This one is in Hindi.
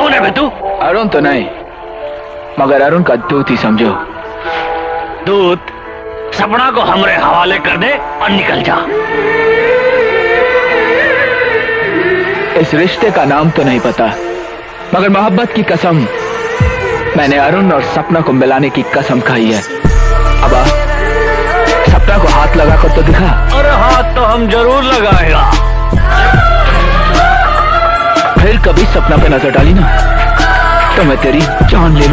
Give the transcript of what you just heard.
कौन है बे तू? अरुण तो नहीं, मगर अरुण का दूत ही समझो। दूत? सपना को हमरे हवाले कर दे और निकल जा। इस रिश्ते का नाम तो नहीं पता, मगर मोहब्बत की कसम मैंने अरुण और सपना को मिलाने की कसम खाई है। अब आ, सपना को हाथ लगा कर तो दिखा। अरे हाथ तो हम जरूर लगाएगा। फिर कभी सपना पे नजर डाली ना तो मैं तेरी जान ले लूं।